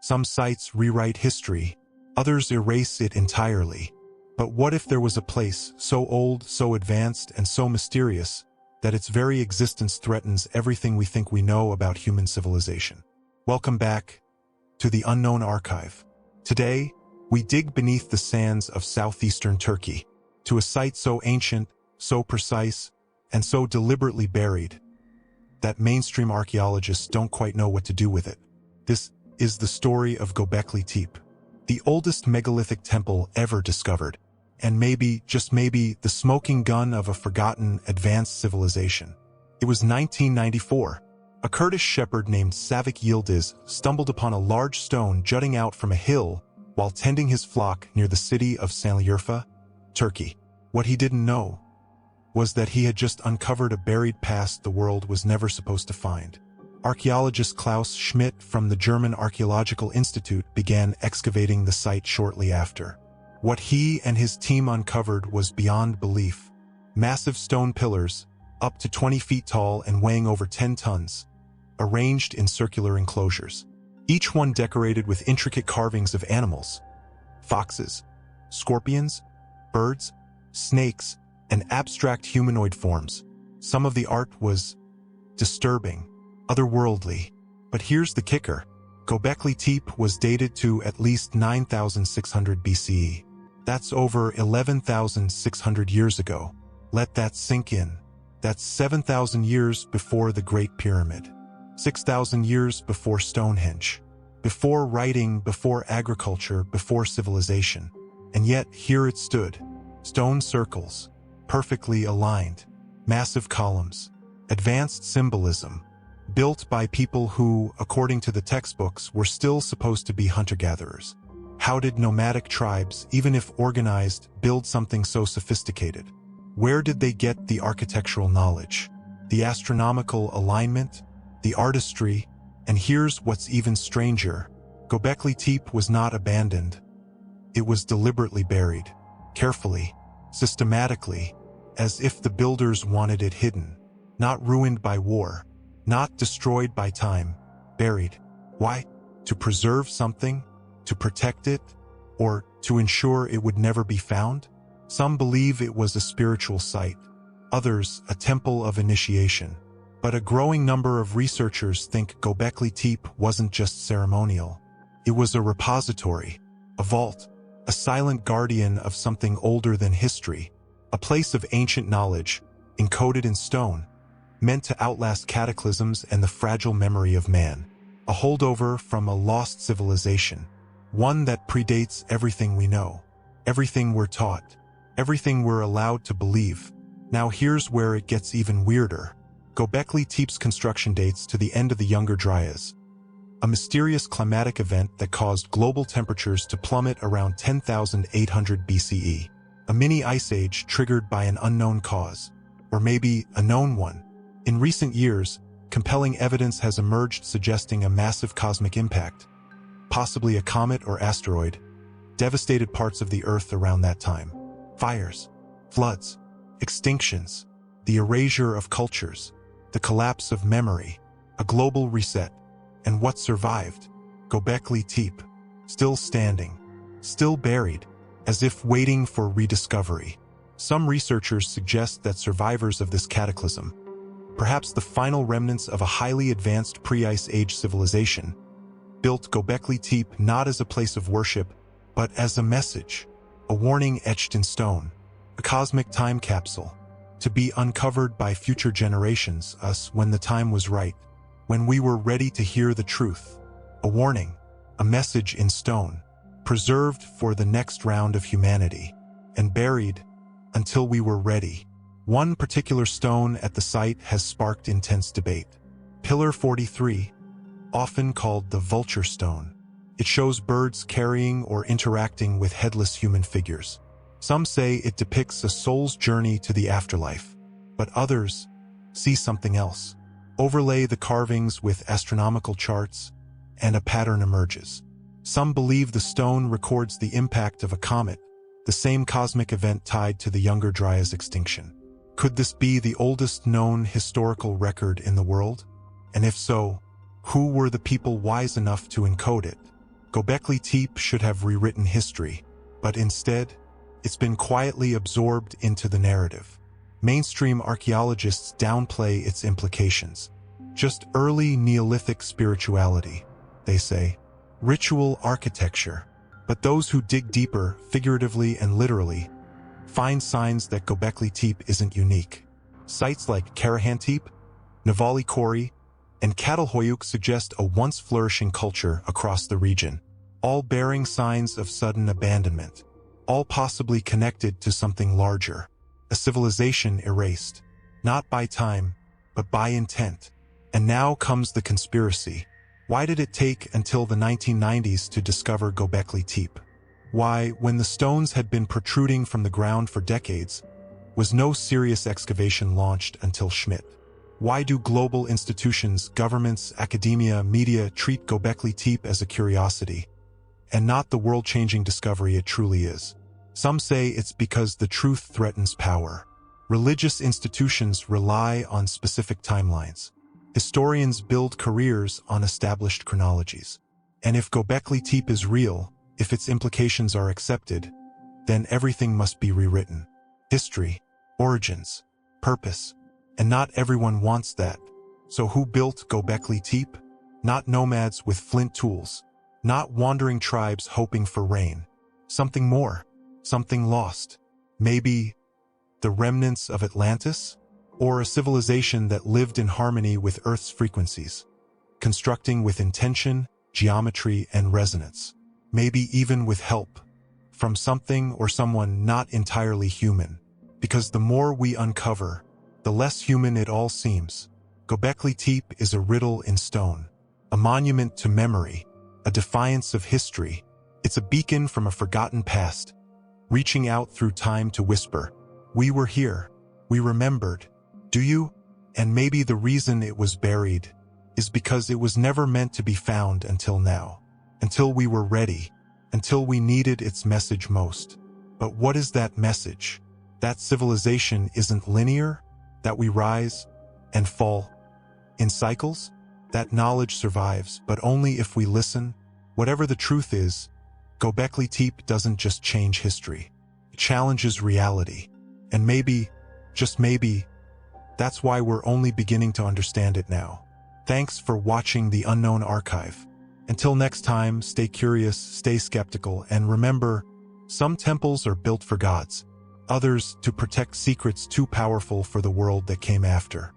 Some sites rewrite history, others erase it entirely. But what if there was a place so old, so advanced, and so mysterious that its very existence threatens everything we think we know about human civilization? Welcome back to the Unknown Archive. Today, we dig beneath the sands of southeastern Turkey to a site so ancient, so precise, and so deliberately buried that mainstream archaeologists don't quite know what to do with it. This is the story of Göbekli Tepe, the oldest megalithic temple ever discovered, and maybe, just maybe, the smoking gun of a forgotten, advanced civilization. It was 1994. A Kurdish shepherd named Savik Yildiz stumbled upon a large stone jutting out from a hill while tending his flock near the city of Şanlıurfa, Turkey. What he didn't know was that he had just uncovered a buried past the world was never supposed to find. Archaeologist Klaus Schmidt from the German Archaeological Institute began excavating the site shortly after. What he and his team uncovered was beyond belief. Massive stone pillars, up to 20 feet tall and weighing over 10 tons, arranged in circular enclosures. Each one decorated with intricate carvings of animals, foxes, scorpions, birds, snakes, and abstract humanoid forms. Some of the art was disturbing, otherworldly. But here's the kicker. Göbekli Tepe was dated to at least 9,600 BCE. That's over 11,600 years ago. Let that sink in. That's 7,000 years before the Great Pyramid. 6,000 years before Stonehenge. Before writing, before agriculture, before civilization. And yet, here it stood. Stone circles, perfectly aligned. Massive columns. Advanced symbolism. Built by people who, according to the textbooks, were still supposed to be hunter-gatherers. How did nomadic tribes, even if organized, build something so sophisticated? Where did they get the architectural knowledge, the astronomical alignment, the artistry? And here's what's even stranger. Göbekli Tepe was not abandoned. It was deliberately buried, carefully, systematically, as if the builders wanted it hidden, not ruined by war, not destroyed by time, buried. Why? To preserve something? To protect it? Or to ensure it would never be found? Some believe it was a spiritual site, others a temple of initiation. But a growing number of researchers think Göbekli Tepe wasn't just ceremonial. It was a repository, a vault, a silent guardian of something older than history, a place of ancient knowledge, encoded in stone, meant to outlast cataclysms and the fragile memory of man. A holdover from a lost civilization, one that predates everything we know, everything we're taught, everything we're allowed to believe. Now here's where it gets even weirder. Göbekli Tepe's construction dates to the end of the Younger Dryas, a mysterious climatic event that caused global temperatures to plummet around 10,800 BCE. A mini ice age triggered by an unknown cause, or maybe a known one. In recent years, compelling evidence has emerged suggesting a massive cosmic impact, possibly a comet or asteroid, devastated parts of the Earth around that time. Fires, floods, extinctions, the erasure of cultures, the collapse of memory, a global reset. And what survived? Göbekli Tepe, still standing, still buried, as if waiting for rediscovery. Some researchers suggest that survivors of this cataclysm, perhaps the final remnants of a highly advanced pre-Ice Age civilization, built Göbekli Tepe not as a place of worship, but as a message, a warning etched in stone, a cosmic time capsule, to be uncovered by future generations, us, when the time was right, when we were ready to hear the truth. A warning, a message in stone, preserved for the next round of humanity, and buried until we were ready. One particular stone at the site has sparked intense debate. Pillar 43, often called the vulture stone. It shows birds carrying or interacting with headless human figures. Some say it depicts a soul's journey to the afterlife, but others see something else. Overlay the carvings with astronomical charts, and a pattern emerges. Some believe the stone records the impact of a comet, the same cosmic event tied to the Younger Dryas extinction. Could this be the oldest known historical record in the world? And if so, who were the people wise enough to encode it? Göbekli Tepe should have rewritten history, but instead, it's been quietly absorbed into the narrative. Mainstream archaeologists downplay its implications. Just early Neolithic spirituality, they say. Ritual architecture. But those who dig deeper, figuratively and literally, find signs that Göbekli Tepe isn't unique. Sites like Karahantepe, Navali Kori, and Catalhoyuk suggest a once flourishing culture across the region, all bearing signs of sudden abandonment, all possibly connected to something larger, a civilization erased, not by time, but by intent. And now comes the conspiracy. Why did it take until the 1990s to discover Göbekli Tepe? Why, when the stones had been protruding from the ground for decades, was no serious excavation launched until Schmidt? Why do global institutions, governments, academia, media treat Göbekli Tepe as a curiosity, and not the world-changing discovery it truly is? Some say it's because the truth threatens power. Religious institutions rely on specific timelines. Historians build careers on established chronologies. And if Göbekli Tepe is real, if its implications are accepted, then everything must be rewritten. History, origins, purpose. And not everyone wants that. So who built Göbekli Tepe? Not nomads with flint tools. Not wandering tribes hoping for rain. Something more. Something lost. Maybe the remnants of Atlantis? Or a civilization that lived in harmony with Earth's frequencies, constructing with intention, geometry, and resonance. Maybe even with help from something or someone not entirely human. Because the more we uncover, the less human it all seems. Göbekli Tepe is a riddle in stone, a monument to memory, a defiance of history. It's a beacon from a forgotten past, reaching out through time to whisper, "We were here. We remembered. Do you?" And maybe the reason it was buried is because it was never meant to be found until now, until we were ready, until we needed its message most. But what is that message? That civilization isn't linear, that we rise and fall in cycles, that knowledge survives, but only if we listen. Whatever the truth is, Göbekli Tepe doesn't just change history. It challenges reality. And maybe, just maybe, that's why we're only beginning to understand it now. Thanks for watching The Unknown Archive. Until next time, stay curious, stay skeptical, and remember, some temples are built for gods, others to protect secrets too powerful for the world that came after.